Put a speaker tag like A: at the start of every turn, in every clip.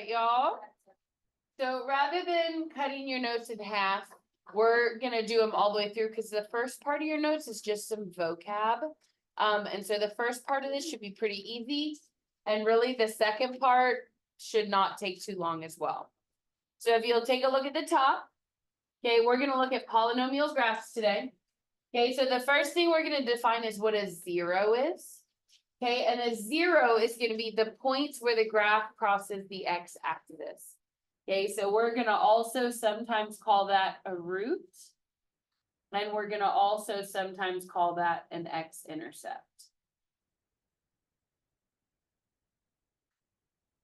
A: right, y'all. So rather than cutting your notes in half, we're gonna do them all the way through because the first part of your notes is just some vocab. And so the first part of this should be pretty easy. And really the second part should not take too long as well. So if you'll take a look at the top, okay, we're gonna look at polynomial graphs today. Okay, so the first thing we're gonna define is what a zero is. Okay, and a zero is gonna be the points where the graph crosses the x-axis. Okay, so we're gonna also sometimes call that a root. And we're gonna also sometimes call that an x-intercept.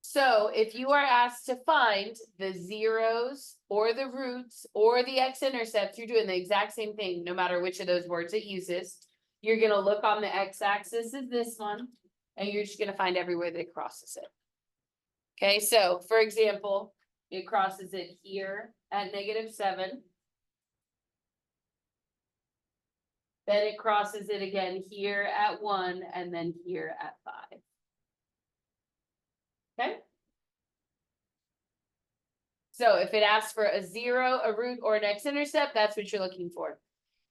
A: So if you are asked to find the zeros or the roots or the x-intercepts, you're doing the exact same thing, no matter which of those words it uses. You're gonna look on the x-axis is this one, and you're just gonna find everywhere that it crosses it. Okay, so for example, it crosses it here at -7. Then it crosses it again here at 1 and then here at 5. Okay. So if it asks for a zero, a root, or an x-intercept, that's what you're looking for.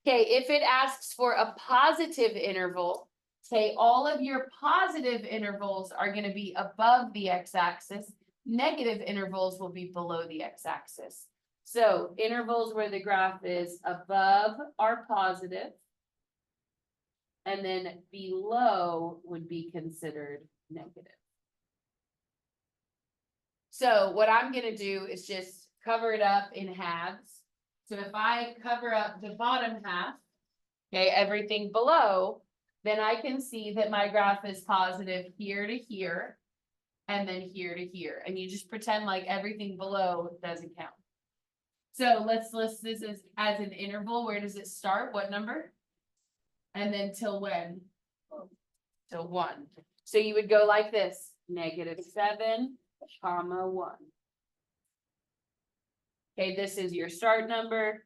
A: Okay, if it asks for a positive interval, say all of your positive intervals are going to be above the x-axis, negative intervals will be below the x-axis. So intervals where the graph is above are positive, and then below would be considered negative. So what I'm gonna do is just cover it up in halves. So if I cover up the bottom half, okay, everything below, then I can see that my graph is positive here to here, and then here to here. And you just pretend like everything below doesn't count. So let's list this as an interval. Where does it start? What number? And then till when? Till 1. So you would go like this, -7, comma 1. Okay, this is your start number.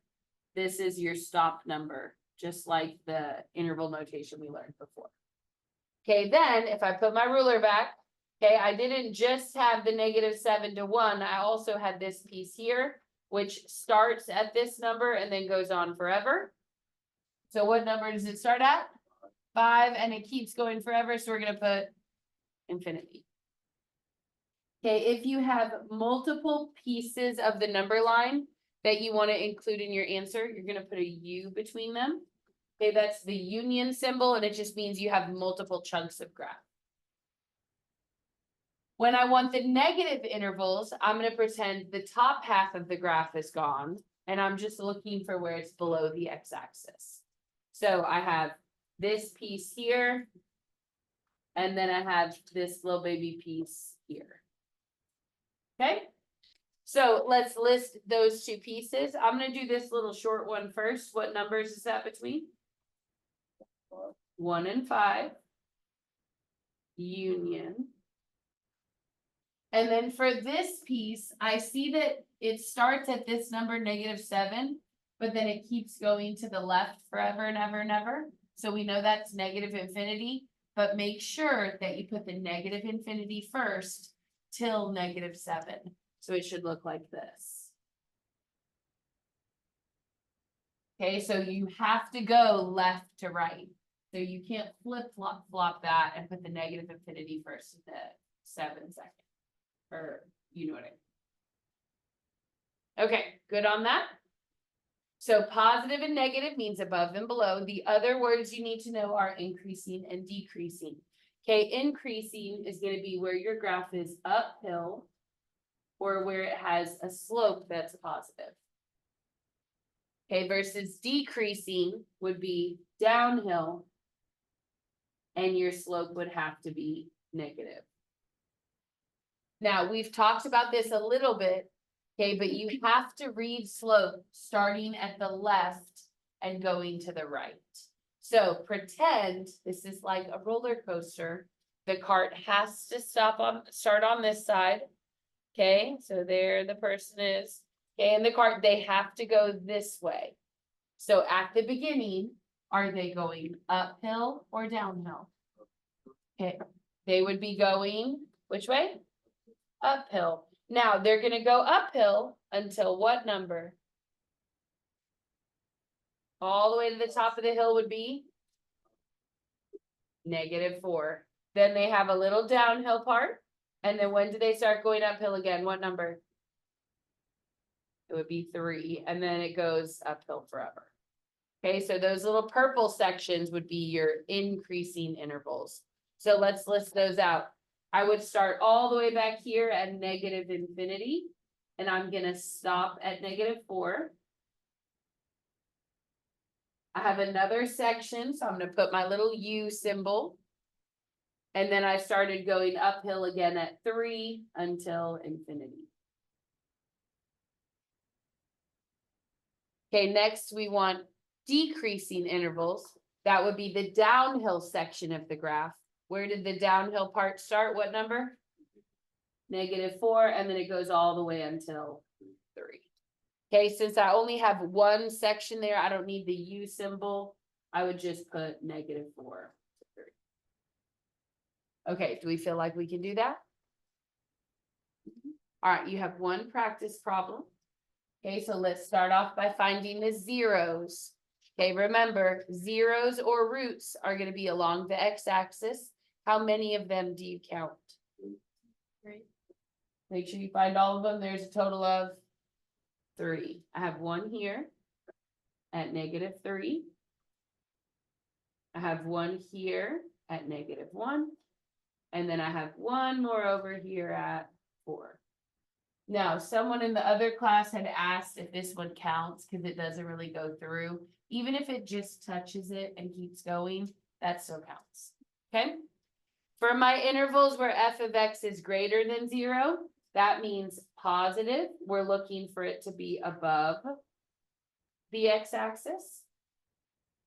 A: This is your stop number, just like the interval notation we learned before. Okay, then if I put my ruler back, okay, I didn't just have the -7 to 1. I also had this piece here, which starts at this number and then goes on forever. So what number does it start at? 5, and it keeps going forever. So we're going to put infinity. Okay, if you have multiple pieces of the number line that you want to include in your answer, you're going to put a U between them. Okay, that's the union symbol, and it just means you have multiple chunks of graph. When I want the negative intervals, I'm going to pretend the top half of the graph is gone, and I'm just looking for where it's below the x-axis. So I have this piece here, and then I have this little baby piece here. Okay, so let's list those two pieces. I'm going to do this little short one first. What numbers is that between? 1 and 5. Union. And then for this piece, I see that it starts at this number, -7, but then it keeps going to the left forever and ever and ever. So we know that's negative infinity, but make sure that you put the negative infinity first till -7. So it should look like this. Okay, so you have to go left to right. So you can't flip-flop that and put the negative infinity first at the 7 second. Or you know what I mean. Okay, good on that. So positive and negative means above and below. The other words you need to know are increasing and decreasing. Okay, increasing is going to be where your graph is uphill or where it has a slope that's positive. Okay, versus decreasing would be downhill and your slope would have to be negative. Now, we've talked about this a little bit, okay, but you have to read slope starting at the left and going to the right. So pretend this is like a roller coaster. The cart has to start on this side. Okay, so there the person is. Okay, and the cart, they have to go this way. So at the beginning, are they going uphill or downhill? Okay, they would be going which way? Uphill. Now they're gonna go uphill until what number? All the way to the top of the hill would be -4. Then they have a little downhill part. And then when do they start going uphill again? What number? It would be 3, and then it goes uphill forever. Okay, so those little purple sections would be your increasing intervals. So let's list those out. I would start all the way back here at -infinity, and I'm gonna stop at -4. I have another section, so I'm gonna put my little U symbol. And then I started going uphill again at 3 until infinity. Okay, next we want decreasing intervals. That would be the downhill section of the graph. Where did the downhill part start? What number? -4, and then it goes all the way until 3. Okay, since I only have one section there, I don't need the U symbol. I would just put -4 to 3. Okay, do we feel like we can do that? All right, you have one practice problem. Okay, so let's start off by finding the zeros. Okay, remember, zeros or roots are going to be along the x-axis. How many of them do you count? 3. Make sure you find all of them. There's a total of 3. I have one here at -3. I have one here at -1. And then I have one more over here at 4. Now, someone in the other class had asked if this one counts because it doesn't really go through. Even if it just touches it and keeps going, that still counts. Okay? For my intervals where f of x is greater than 0, that means positive. We're looking for it to be above the x-axis.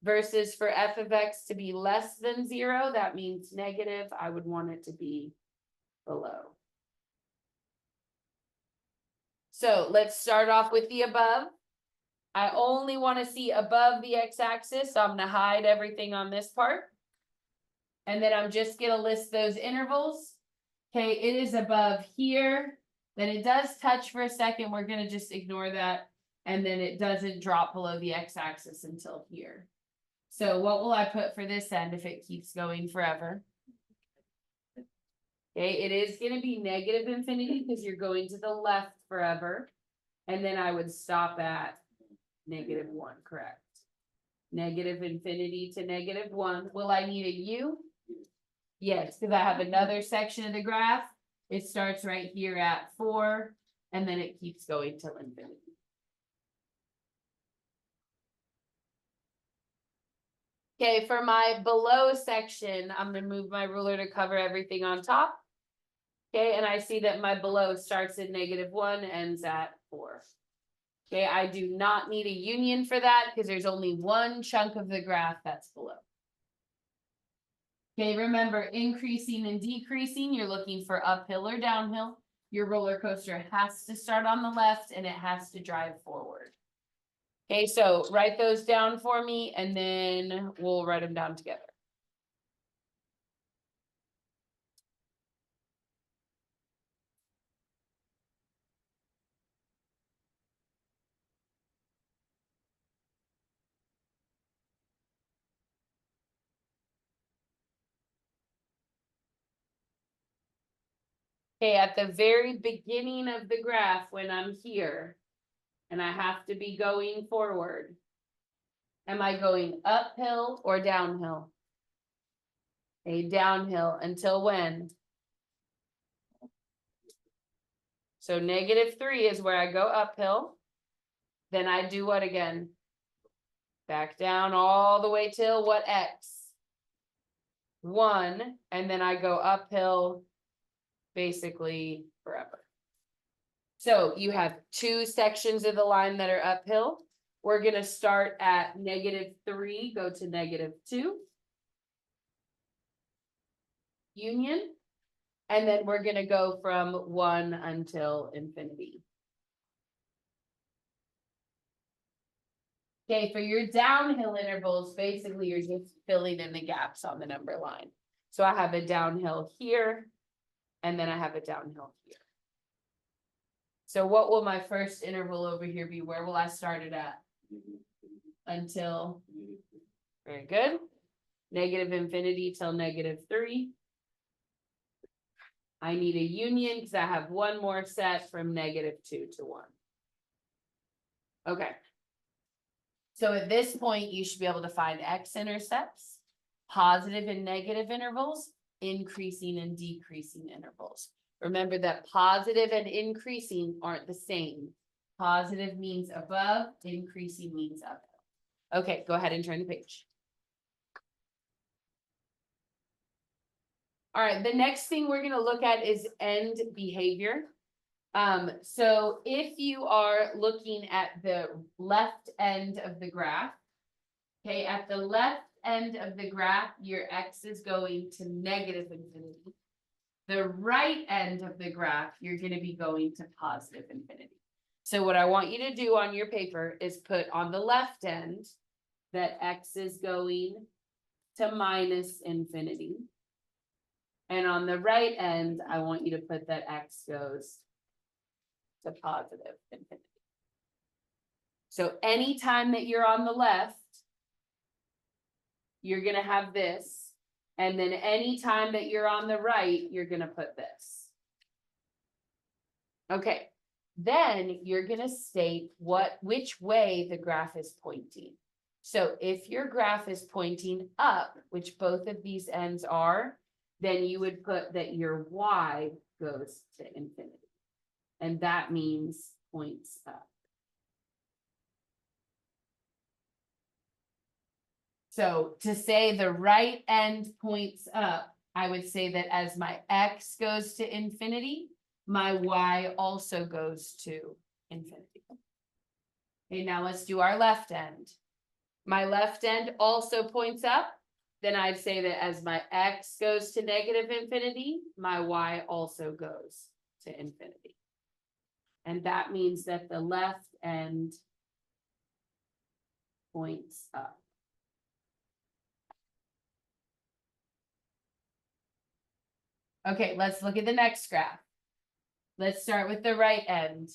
A: Versus for f of x to be less than 0, that means negative. I would want it to be below. So let's start off with the above. I only want to see above the x-axis, so I'm going to hide everything on this part. And then I'm just going to list those intervals. Okay, it is above here. Then it does touch for a second. We're going to just ignore that. And then it doesn't drop below the x-axis until here. So what will I put for this end if it keeps going forever? Okay, it is going to be -infinity because you're going to the left forever. And then I would stop at -1, correct? -infinity to -1. Will I need a U? Yes, because I have another section of the graph. It starts right here at 4, and then it keeps going till infinity. Okay, for my below section, I'm going to move my ruler to cover everything on top. Okay, and I see that my below starts at -1, ends at 4. Okay, I do not need a union for that because there's only one chunk of the graph that's below. Okay, remember, increasing and decreasing, you're looking for uphill or downhill. Your roller coaster has to start on the left and it has to drive forward. Okay, so write those down for me and then we'll write them down together. Okay, at the very beginning of the graph, when I'm here and I have to be going forward, am I going uphill or downhill? Okay, downhill until when? So -3 is where I go uphill. Then I do what again? Back down all the way till what x? 1, and then I go uphill basically forever. So you have 2 sections of the line that are uphill. We're going to start at -3, go to -2. Union. And then we're going to go from 1 until infinity. Okay, for your downhill intervals, basically you're just filling in the gaps on the number line. So I have a downhill here, and then I have a downhill here. So what will my first interval over here be? Where will I start it at? Until, very good. Negative infinity till -3. I need a union because I have one more set from -2 to 1. Okay. So at this point, you should be able to find x-intercepts, positive and negative intervals, increasing and decreasing intervals. Remember that positive and increasing aren't the same. Positive means above, increasing means up. Okay, go ahead and turn the page. All right, the next thing we're gonna look at is end behavior. So if you are looking at the left end of the graph, okay, at the left end of the graph, your x is going to negative infinity. The right end of the graph, you're gonna be going to positive infinity. So what I want you to do on your paper is put on the left end that x is going to minus infinity. And on the right end, I want you to put that x goes to positive infinity. So anytime that you're on the left, you're gonna have this. And then anytime that you're on the right, you're gonna put this. Okay, then you're gonna state which way the graph is pointing. So if your graph is pointing up, which both of these ends are, then you would put that your y goes to infinity. And that means points up. So to say the right end points up, I would say that as my x goes to infinity, my y also goes to infinity. Okay, now let's do our left end. My left end also points up. Then I'd say that as my x goes to negative infinity, my y also goes to infinity. And that means that the left end points up. Okay, let's look at the next graph. Let's start with the right end.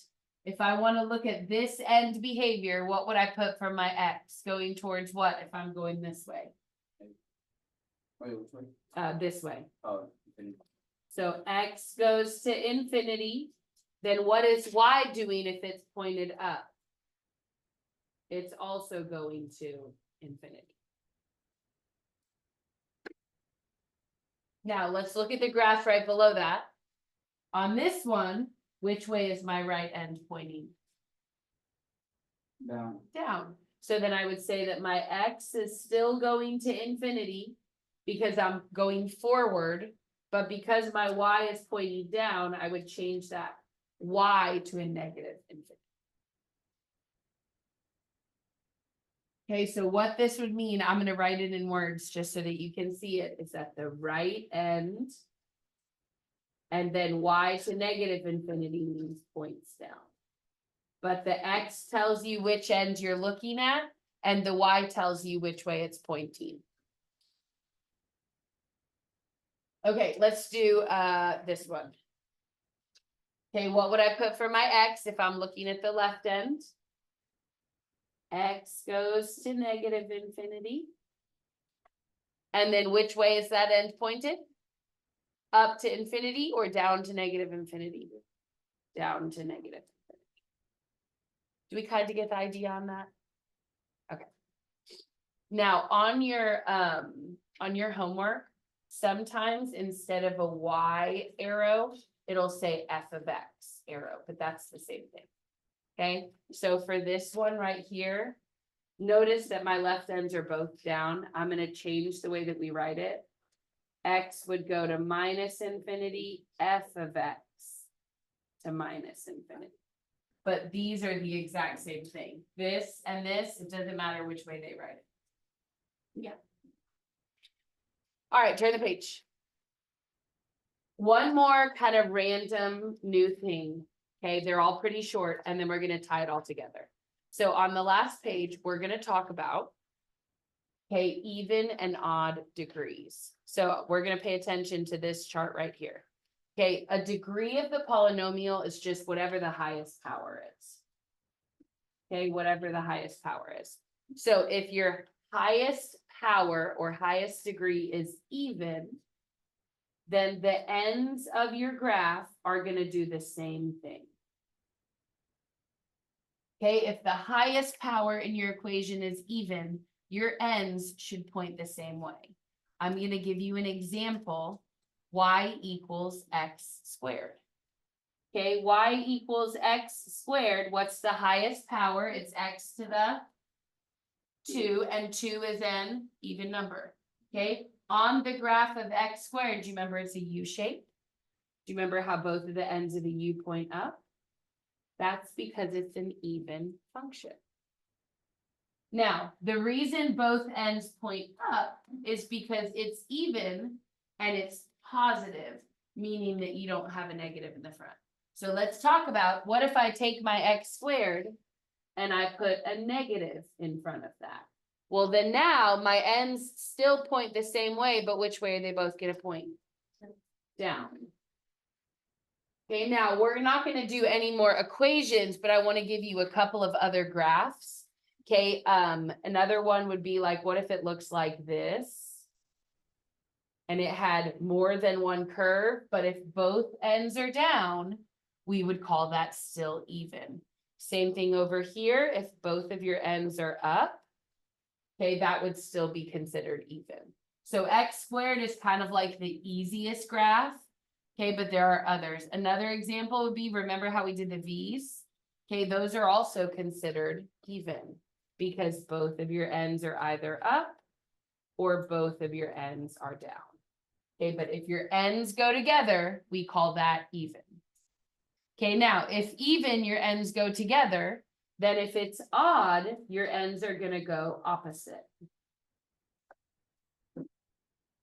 A: If I want to look at this end behavior, what would I put for my x? Going towards what if I'm going this way?
B: Wait, which way?
A: This way.
B: Oh, infinity.
A: So x goes to infinity. Then what is y doing if it's pointed up? It's also going to infinity. Now let's look at the graph right below that. On this one, which way is my right end pointing?
B: Down.
A: Down. So then I would say that my x is still going to infinity because I'm going forward, but because my y is pointing down, I would change that y to a negative infinity. Okay, so what this would mean, I'm going to write it in words just so that you can see it, is at the right end, and then y to negative infinity means points down. But the x tells you which end you're looking at, and the y tells you which way it's pointing. Okay, let's do this one. Okay, what would I put for my x if I'm looking at the left end? X goes to negative infinity. And then which way is that end pointed? Up to infinity or down to negative infinity? Down to negative infinity. Do we kind of get the idea on that? Okay. Now on your homework, sometimes instead of a Y arrow, it'll say F of X arrow, but that's the same thing. Okay, so for this one right here, notice that my left ends are both down. I'm going to change the way that we write it. X would go to minus infinity, F of X to minus infinity. But these are the exact same thing. This and this, it doesn't matter which way they write it. Yeah. All right, turn the page. One more kind of random new thing. Okay, they're all pretty short, and then we're going to tie it all together. So on the last page, we're going to talk about, okay, even and odd degrees. So we're going to pay attention to this chart right here. Okay, a degree of the polynomial is just whatever the highest power is. Okay, whatever the highest power is. So if your highest power or highest degree is even, then the ends of your graph are going to do the same thing. Okay, if the highest power in your equation is even, your ends should point the same way. I'm going to give you an example. Y equals x squared. Okay, y equals x squared. What's the highest power? It's x to the 2, and 2 is an even number. Okay, on the graph of x squared, do you remember it's a U shape? Do you remember how both of the ends of the U point up? That's because it's an even function. Now, the reason both ends point up is because it's even and it's positive, meaning that you don't have a negative in the front. So let's talk about, what if I take my x squared and I put a negative in front of that? Well, then now my ends still point the same way, but which way are they both going to point? Down. Okay, now we're not going to do any more equations, but I want to give you a couple of other graphs. Okay, another one would be like, what if it looks like this? And it had more than one curve, but if both ends are down, we would call that still even. Same thing over here, if both of your ends are up, okay, that would still be considered even. So x squared is kind of like the easiest graph. Okay, but there are others. Another example would be, remember how we did the V's? Okay, those are also considered even because both of your ends are either up or both of your ends are down. Okay, but if your ends go together, we call that even. Okay, now if even your ends go together, then if it's odd, your ends are going to go opposite.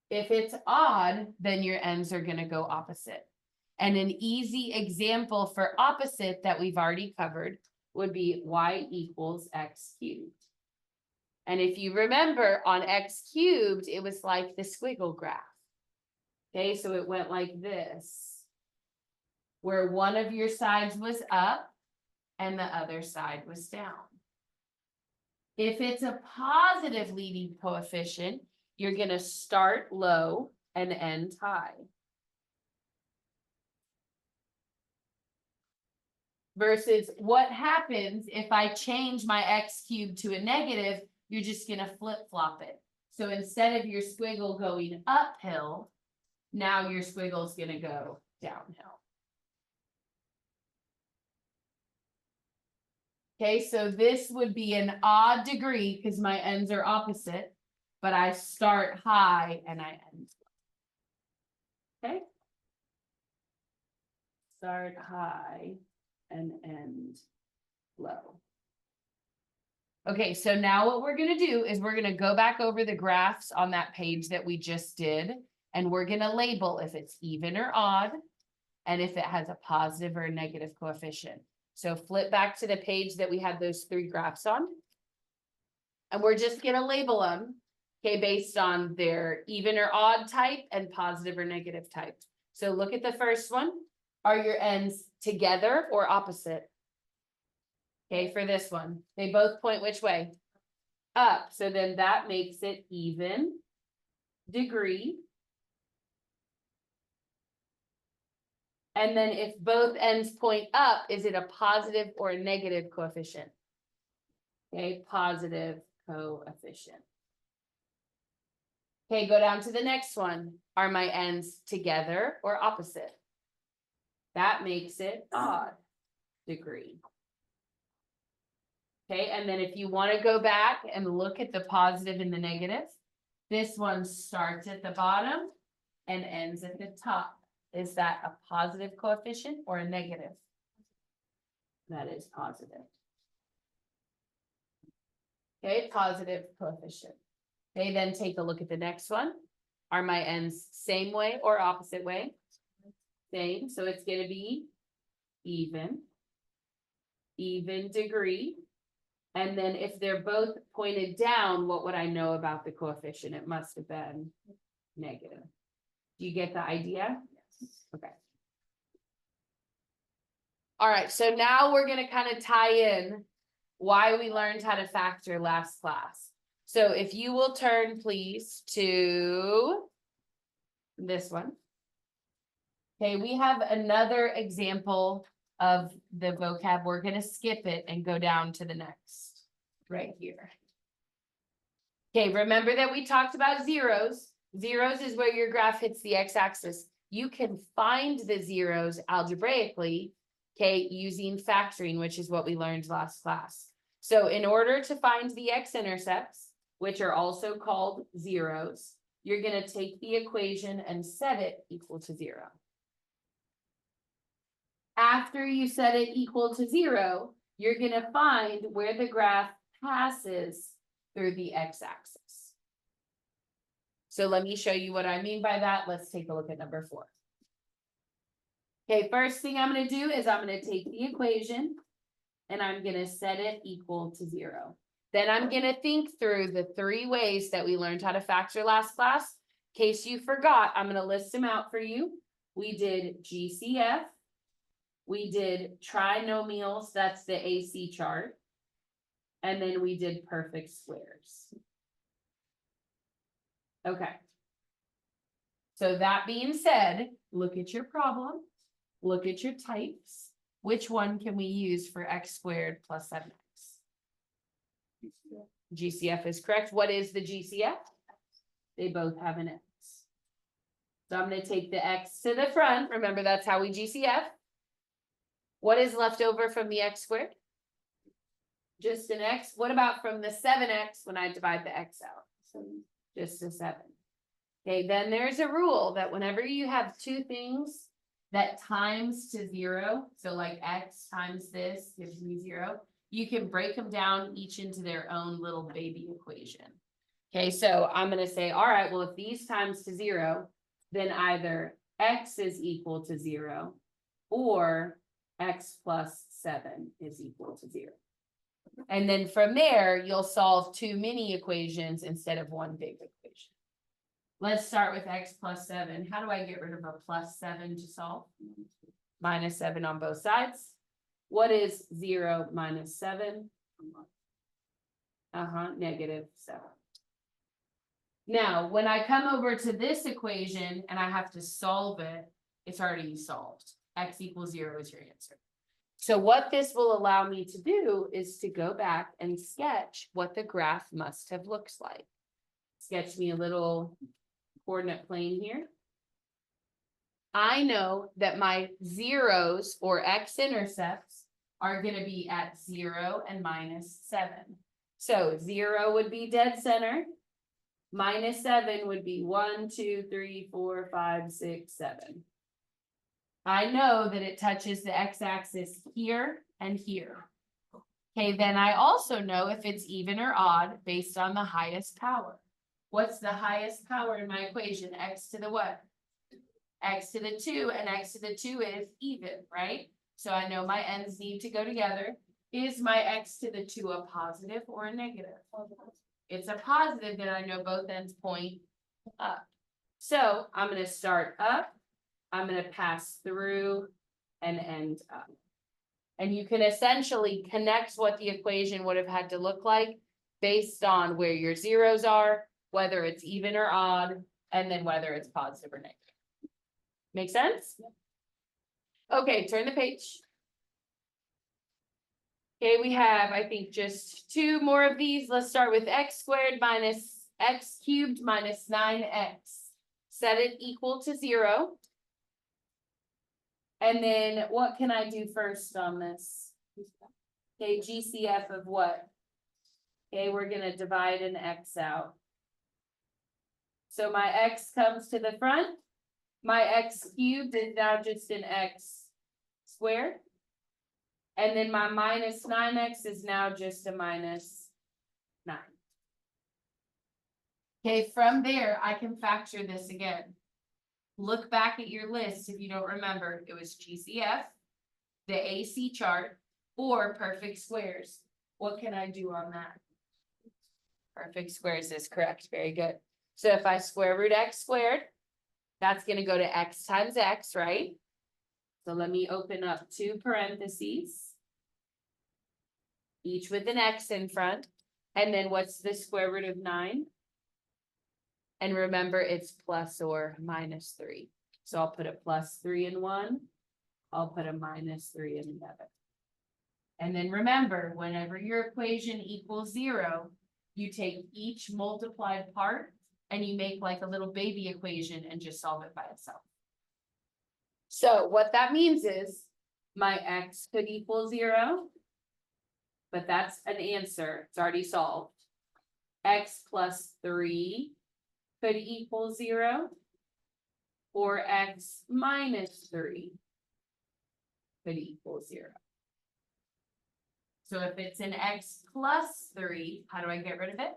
A: If it's odd, then your ends are going to go opposite. And an easy example for opposite that we've already covered would be y equals x cubed. And if you remember on x cubed, it was like the squiggle graph. Okay, so it went like this, where one of your sides was up and the other side was down. If it's a positive leading coefficient, you're going to start low and end high. Versus what happens if I change my x cubed to a negative, you're just going to flip-flop it. So instead of your squiggle going uphill, now your squiggle is going to go downhill. Okay, so this would be an odd degree because my ends are opposite, but I start high and I end low. Okay. Start high and end low. Okay, so now what we're going to do is we're going to go back over the graphs on that page that we just did, and we're going to label if it's even or odd, and if it has a positive or a negative coefficient. So flip back to the page that we had those 3 graphs on. And we're just going to label them, okay, based on their even or odd type and positive or negative type. So look at the first one. Are your ends together or opposite? Okay, for this one, they both point which way? Up. So then that makes it even degree. And then if both ends point up, is it a positive or a negative coefficient? Okay, positive coefficient. Okay, go down to the next one. Are my ends together or opposite? That makes it odd degree. Okay, and then if you want to go back and look at the positive and the negative, this one starts at the bottom and ends at the top. Is that a positive coefficient or a negative? That is positive. Okay, positive coefficient. Okay, then take a look at the next one. Are my ends same way or opposite way? Same, so it's going to be even degree. And then if they're both pointed down, what would I know about the coefficient? It must have been negative. Do you get the idea? Yes. Okay. All right, so now we're gonna kind of tie in why we learned how to factor last class. So if you will turn please to this one. Okay, we have another example of the vocab. We're gonna skip it and go down to the next, right here. Okay, remember that we talked about zeros. Zeros is where your graph hits the x-axis. You can find the zeros algebraically, okay, using factoring, which is what we learned last class. So in order to find the x-intercepts, which are also called zeros, you're gonna take the equation and set it equal to 0. After you set it equal to 0, you're gonna find where the graph passes through the x-axis. So let me show you what I mean by that. Let's take a look at number 4. Okay, first thing I'm gonna do is I'm gonna take the equation and I'm gonna set it equal to 0. Then I'm gonna think through the 3 ways that we learned how to factor last class. In case you forgot, I'm gonna list them out for you. We did GCF. We did trinomials, that's the AC chart. And then we did perfect squares. Okay. So that being said, look at your problem, look at your types. Which one can we use for x squared plus 7x? GCF is correct. What is the GCF? They both have an x. So I'm going to take the x to the front. Remember, that's how we GCF. What is left over from the x squared? Just an x. What about from the 7x when I divide the x out? Just a 7. Okay, then there's a rule that whenever you have 2 things that times to 0, so like x times this gives me 0, you can break them down each into their own little baby equation. Okay, so I'm going to say, all right, well, if these times to 0, then either x is equal to 0 or x plus 7 is equal to 0. And then from there, you'll solve 2 mini equations instead of 1 big equation. Let's start with x plus 7. How do I get rid of a plus 7 to solve? Minus 7 on both sides. What is 0 minus 7? Negative 7. Now, when I come over to this equation and I have to solve it, it's already solved. X equals 0 is your answer. So what this will allow me to do is to go back and sketch what the graph must have looked like. Sketch me a little coordinate plane here. I know that my zeros or x-intercepts are going to be at 0 and minus 7. So 0 would be dead center. Minus 7 would be 1, 2, 3, 4, 5, 6, 7. I know that it touches the x-axis here and here. Okay, then I also know if it's even or odd based on the highest power. What's the highest power in my equation? X to the what? X to the 2, and x to the 2 is even, right? So I know my ends need to go together. Is my x to the 2 a positive or a negative? It's a positive, then I know both ends point up. So I'm going to start up. I'm going to pass through and end up. And you can essentially connect what the equation would have had to look like based on where your zeros are, whether it's even or odd, and then whether it's positive or negative. Make sense? Okay, turn the page. Okay, we have, I think, just 2 more of these. Let's start with x squared minus x cubed minus 9x. Set it equal to 0. And then what can I do first on this? Okay, GCF of what? Okay, we're going to divide an x out. So my x comes to the front. My x cubed is now just an x squared. And then my minus 9x is now just a minus 9. Okay, from there, I can factor this again. Look back at your list if you don't remember. It was GCF, the AC chart, or perfect squares. What can I do on that? Perfect squares is correct. Very good. So if I square root x squared, that's going to go to x times x, right? So let me open up two parentheses. Each with an X in front. And then what's the square root of 9? And remember, it's plus or minus 3. So I'll put a plus 3 in one. I'll put a minus 3 in the other. And then remember, whenever your equation equals 0, you take each multiplied part and you make like a little baby equation and just solve it by itself. So what that means is my X could equal 0, but that's an answer. It's already solved. X plus 3 could equal 0, or X minus 3 could equal 0. So if it's an X plus 3, how do I get rid of it?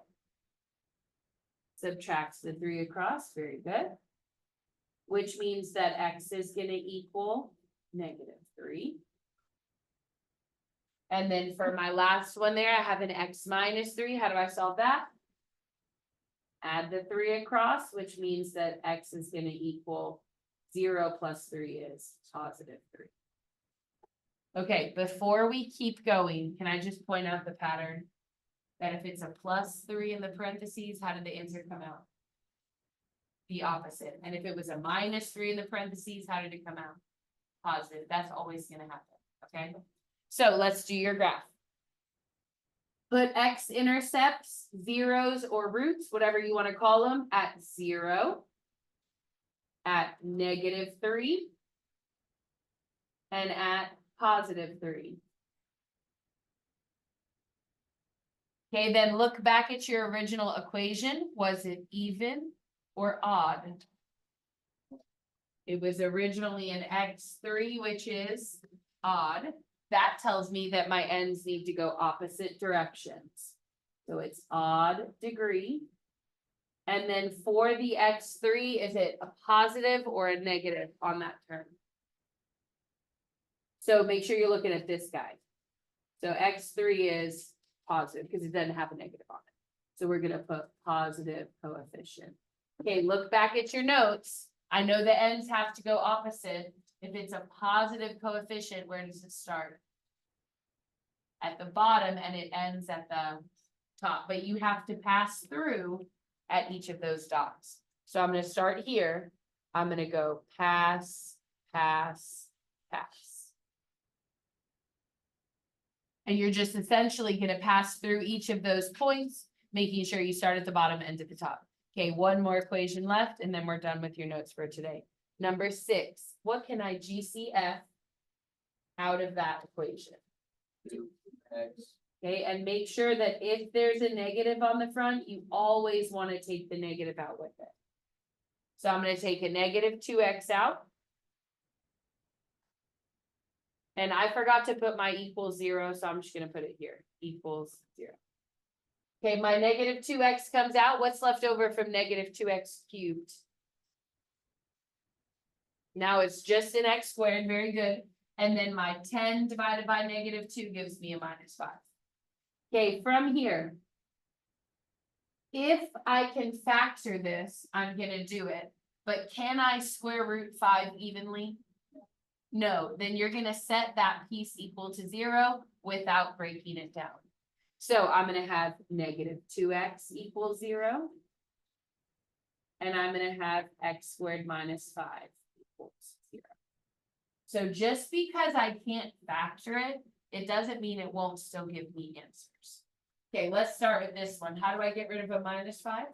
A: Subtracts the 3 across, very good. Which means that X is gonna equal -3. And then for my last one there, I have an X minus 3, how do I solve that? Add the 3 across, which means that X is gonna equal 0 plus 3 is +3. Okay, before we keep going, can I just point out the pattern? That if it's a +3 in the parentheses, how did the answer come out? The opposite. And if it was a -3 in the parentheses, how did it come out? Positive. That's always gonna happen, okay? So let's do your graph. Put x-intercepts, zeros or roots, whatever you want to call them, at 0, at -3, and at +3. Okay, then look back at your original equation. Was it even or odd? It was originally an x3, which is odd. That tells me that my ends need to go opposite directions. So it's odd degree. And then for the x3, is it a positive or a negative on that term? So make sure you're looking at this guy. So x3 is positive because it doesn't have a negative on it. So we're gonna put positive coefficient. Okay, look back at your notes. I know the ends have to go opposite. If it's a positive coefficient, where does it start? At the bottom, and it ends at the top, but you have to pass through at each of those dots. So I'm gonna start here. I'm gonna go pass, pass, pass. And you're just essentially gonna pass through each of those points, making sure you start at the bottom, end at the top. Okay, one more equation left, and then we're done with your notes for today. Number 6, what can I GCF out of that equation?
B: 2x.
A: Okay, and make sure that if there's a negative on the front, you always want to take the negative out with it. So I'm going to take a -2x out. And I forgot to put my equals 0, so I'm just going to put it here, equals 0. Okay, my -2x comes out. What's left over from -2x cubed? Now it's just an x squared, very good. And then my 10 divided by -2 gives me a -5. Okay, from here. If I can factor this, I'm gonna do it, but can I square root 5 evenly? No, then you're gonna set that piece equal to 0 without breaking it down. So I'm gonna have -2x equals 0. And I'm gonna have x squared minus 5 equals 0. So just because I can't factor it, it doesn't mean it won't still give me answers. Okay, let's start with this one. How do I get rid of a -5?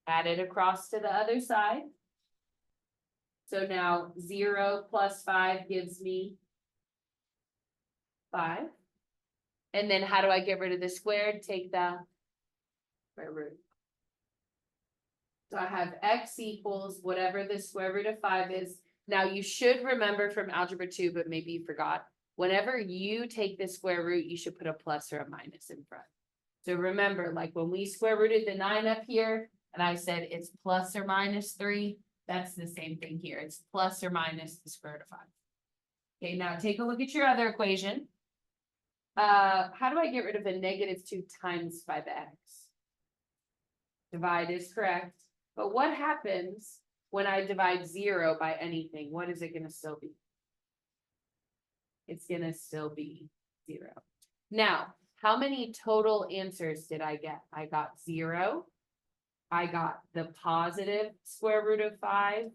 A: Add it across to the other side. So now 0 plus 5 gives me 5. And then how do I get rid of the squared? Take the square root. So I have x equals whatever the square root of 5 is. Now you should remember from algebra 2, but maybe you forgot. Whenever you take the square root, you should put a plus or a minus in front. So remember, like when we square rooted the 9 up here, and I said it's plus or minus 3, that's the same thing here. It's plus or minus the square root of 5. Okay, now take a look at your other equation. How do I get rid of a -2 times by the x? Divide is correct. But what happens when I divide 0 by anything, what is it gonna still be? It's gonna still be 0. Now, how many total answers did I get? I got 0. I got the positive square root of 5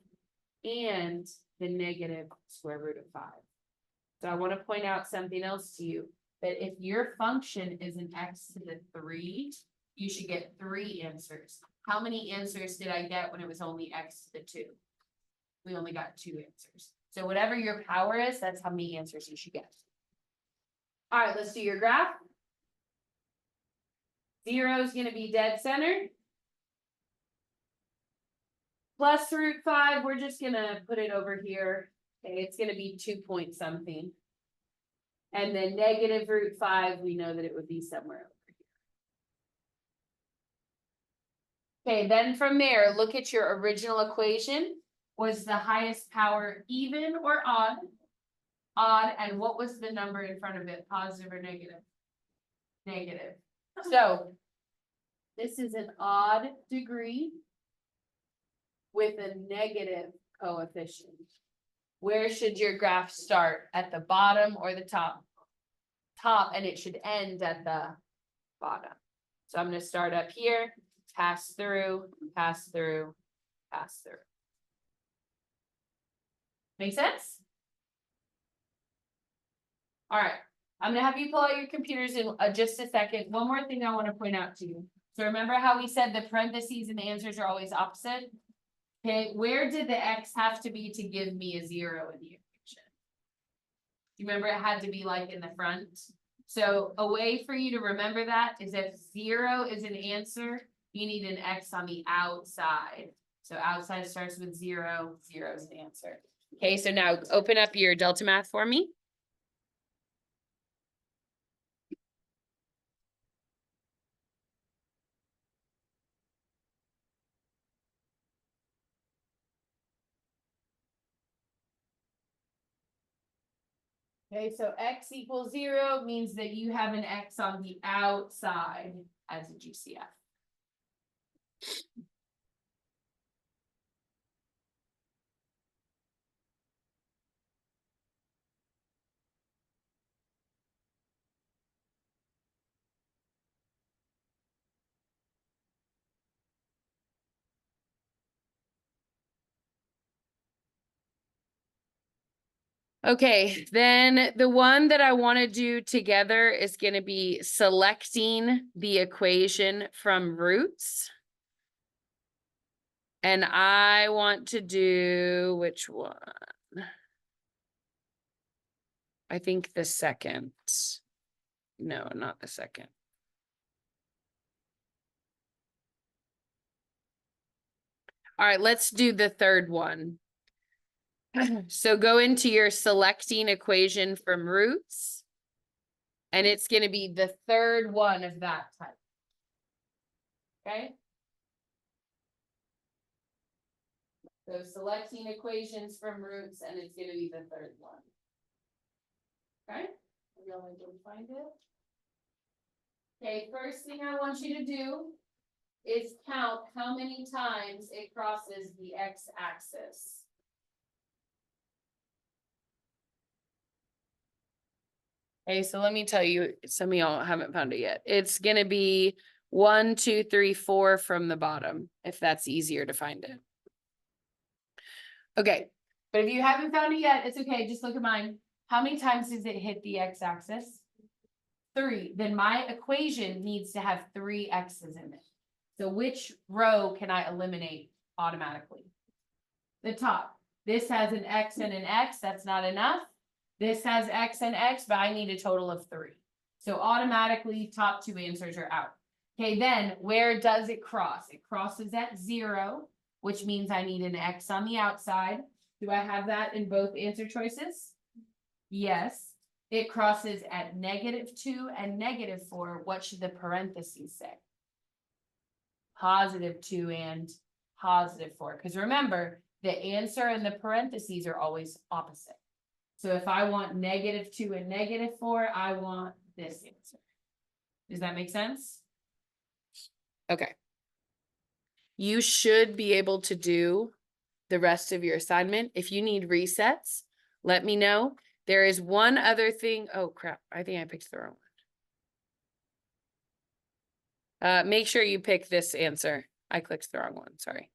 A: and the negative square root of 5. So I want to point out something else to you, that if your function is an x to the 3, you should get 3 answers. How many answers did I get when it was only x to the 2? We only got 2 answers. So whatever your power is, that's how many answers you should get. All right, let's do your graph. 0 is going to be dead center. Plus root 5, we're just going to put it over here. Okay, it's going to be 2 point something. And then negative root 5, we know that it would be somewhere over here. Okay, then from there, look at your original equation. Was the highest power even or odd? Odd, and what was the number in front of it, positive or negative? Negative. So this is an odd degree with a negative coefficient. Where should your graph start? At the bottom or the top? Top, and it should end at the bottom. So I'm going to start up here, pass through, pass through, pass through. Make sense? All right, I'm going to have you pull out your computers in just a second. One more thing I want to point out to you. So remember how we said the parentheses and the answers are always opposite? Okay, where did the x have to be to give me a 0 in the equation? You remember it had to be like in the front? So a way for you to remember that is if 0 is an answer, you need an x on the outside. So outside starts with 0, 0 is the answer. Okay, so now open up your Delta Math for me. Okay, so x equals 0 means that you have an x on the outside as a GCF. Okay, then the one that I want to do together is going to be selecting the equation from roots. And I want to do which one? I think the second. No, not the second. All right, let's do the third one. So go into your selecting equation from roots. And it's going to be the third one of that type. Okay. So selecting equations from roots, and it's going to be the third one. Okay. Are y'all able to find it? Okay, first thing I want you to do is count how many times it crosses the x-axis. Okay, so let me tell you, some of y'all haven't found it yet. It's going to be 1, 2, 3, 4 from the bottom, if that's easier to find it. Okay, but if you haven't found it yet, it's okay. Just look at mine. How many times does it hit the x-axis? 3. Then my equation needs to have 3 x's in it. So which row can I eliminate automatically? The top. This has an x and an x. That's not enough. This has x and x, but I need a total of 3. So automatically top 2 answers are out. Okay, then where does it cross? It crosses at 0, which means I need an x on the outside. Do I have that in both answer choices? Yes. It crosses at -2 and -4. What should the parentheses say? +2 and +4. Because remember, the answer and the parentheses are always opposite. So if I want -2 and -4, I want this answer. Does that make sense? Okay. You should be able to do the rest of your assignment. If you need resets, let me know. There is one other thing. Oh crap, I think I picked the wrong one. Make sure you pick this answer. I clicked the wrong one, sorry.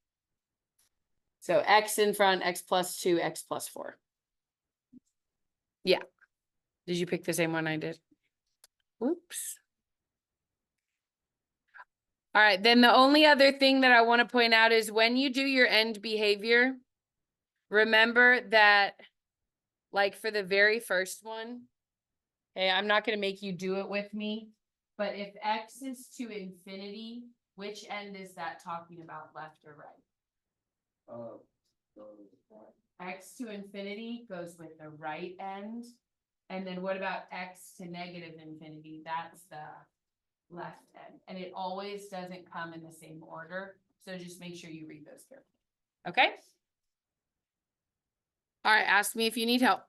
A: So X in front, X plus 2, X plus 4. Yeah. Did you pick the same one I did? Whoops. All right, then the only other thing that I want to point out is when you do your end behavior, remember that, like for the very first one, okay, I'm not going to make you do it with me, but if X is to infinity, which end is that talking about, left or right? X to infinity goes with the right end. And then what about X to negative infinity? That's the left end. And it always doesn't come in the same order. So just make sure you read those carefully. Okay? All right, ask me if you need help.